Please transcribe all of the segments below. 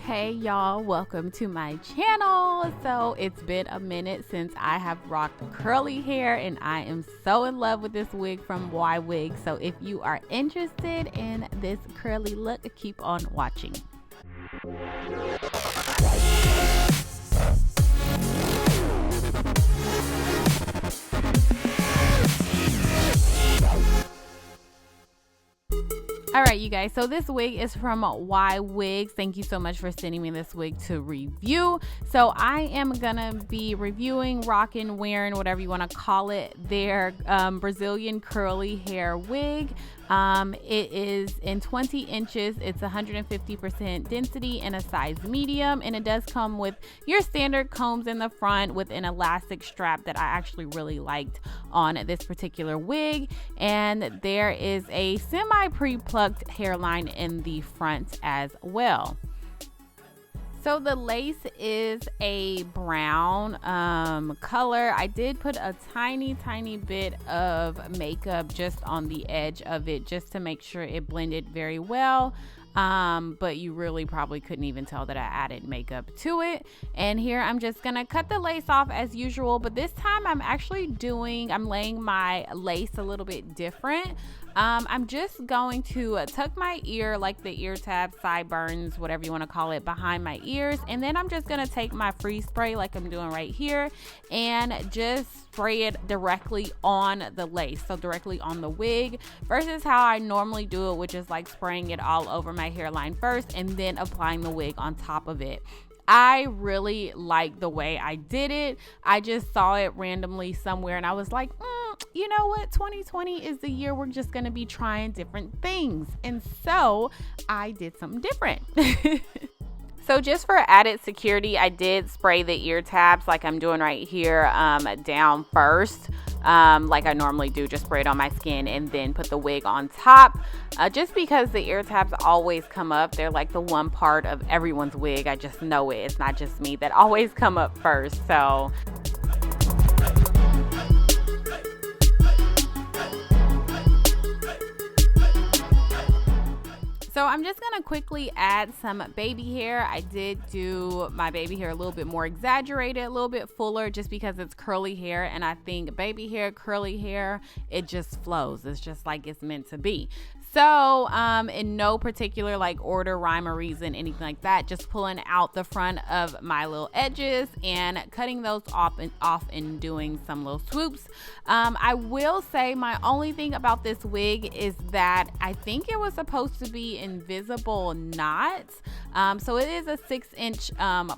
Hey y'all, welcome to my channel. So it's been a minute since I have rocked curly hair and I am so in love with this wig from Ywigs. So if you are interested in this curly look, keep on watching. All right, you guys, so this wig is from Ywigs. Thank you so much for sending me this wig to review. So I am gonna be reviewing, rocking, wearing, whatever you want to call it, their Brazilian curly hair wig. It is in 20 inches. It's 150% density in a size medium, and it does come with your standard combs in the front with an elastic strap that I actually really liked on this particular wig. And there is a semi pre-plucked hairline in the front as well. So the lace is a brown color. I did put a tiny bit of makeup just on the edge of it just to make sure it blended very well. But you really probably couldn't even tell that I added makeup to it. And here I'm just gonna cut the lace off as usual, but this time I'm laying my lace a little bit different. I'm just going to tuck my ear, like the ear tab, sideburns, whatever you want to call it, behind my ears. And then I'm just going to take my freeze spray like I'm doing right here and just spray it directly on the lace. So directly on the wig versus how I normally do it, which is like spraying it all over my hairline first and then applying the wig on top of it. I really like the way I did it. I just saw it randomly somewhere and I was like, you know what? 2020 is the year we're just going to be trying different things. And so I did something different. So just for added security, I did spray the ear tabs like I'm doing right here down first. Like I normally do, just spray it on my skin and then put the wig on top. Just because the ear tabs always come up. They're like the one part of everyone's wig. I just know it. It's not just me that always come up first. So I'm just gonna quickly add some baby hair. I did do my baby hair a little bit more exaggerated, a little bit fuller, just because it's curly hair, and I think baby hair, curly hair, it just flows. It's just like it's meant to be. So in no particular like order, rhyme, or reason, anything like that, just pulling out the front of my little edges and cutting those off and doing some little swoops. I will say my only thing about this wig is that I think it was supposed to be invisible knots. So it is a 6-inch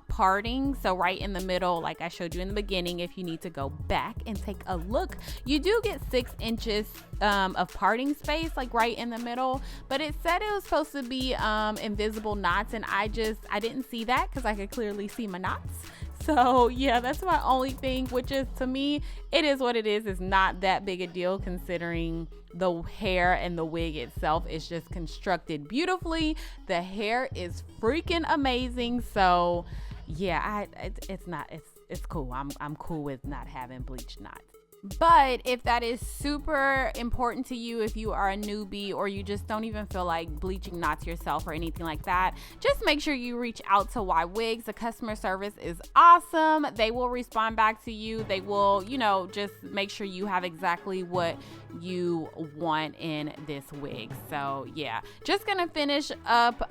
parting. So right in the middle, like I showed you in the beginning, if you need to go back and take a look, you do get 6 inches of parting space, like right in the middle, but it said it was supposed to be invisible knots, and I didn't see that because I could clearly see my knots. So yeah, that's my only thing, which is, to me, it is what it is. It's not that big a deal considering the hair and the wig itself is just constructed beautifully. The hair is freaking amazing. So yeah, it's cool. I'm cool with not having bleached knots. But if that is super important to you, if you are a newbie or you just don't even feel like bleaching knots yourself or anything like that, just make sure you reach out to Ywigs. The customer service is awesome. They will respond back to you. They will, just make sure you have exactly what you want in this wig. So yeah, just gonna finish up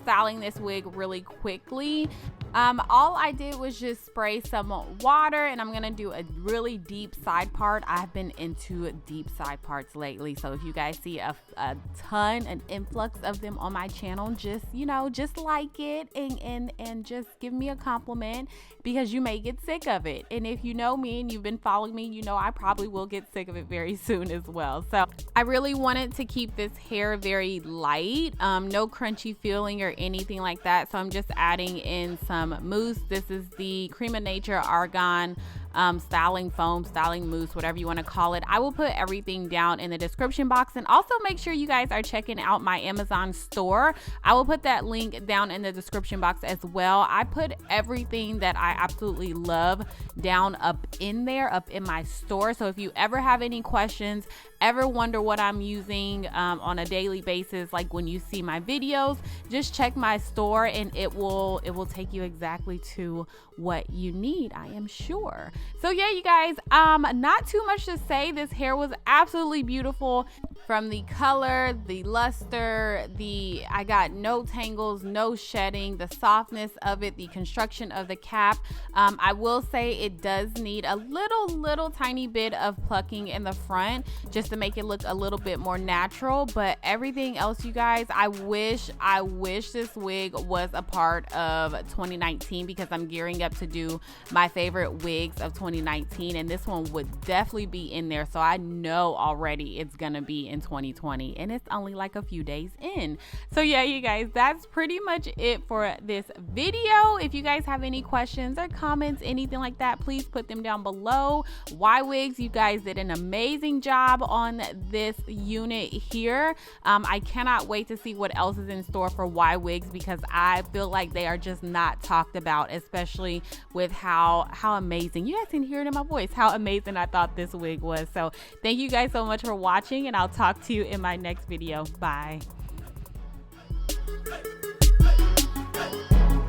styling this wig really quickly. All I did was just spray some water, and I'm gonna do a really deep side part. I've been into deep side parts lately, so if you guys see an influx of them on my channel, just like it and just give me a compliment, because you may get sick of it. And if you know me and you've been following me, you know I probably will get sick of it very soon as well. So I really wanted to keep this hair very light, no crunchy feeling or anything like that. So I'm just adding in some mousse. This is the Cream of Nature Argan styling foam, styling mousse, whatever you want to call it. I will put everything down in the description box, and also make sure you guys are checking out my Amazon store. I will put that link down in the description box as well. I put everything that I absolutely love down up in my store. So if you ever have any questions, ever wonder what I'm using on a daily basis, like when you see my videos, just check my store and it will take you exactly to what you need, I am sure. So yeah, you guys, not too much to say. This hair was absolutely beautiful. From the color, the luster, I got no tangles, no shedding, the softness of it, the construction of the cap. I will say it does need a little tiny bit of plucking in the front just to make it look a little bit more natural, but everything else, you guys, I wish this wig was a part of 2019, because I'm gearing up to do my favorite wigs of 2019, and this one would definitely be in there. So I know already it's gonna be in 2020, and it's only like a few days in. So yeah, you guys, that's pretty much it for this video. If you guys have any questions or comments, anything like that, please put them down below. Ywigs, you guys did an amazing job on this unit here. I cannot wait to see what else is in store for Ywigs, because I feel like they are just not talked about, especially with how amazing, you guys can hear it in my voice, how amazing I thought this wig was. So thank you guys so much for watching, and I'll talk to you in my next video. Bye.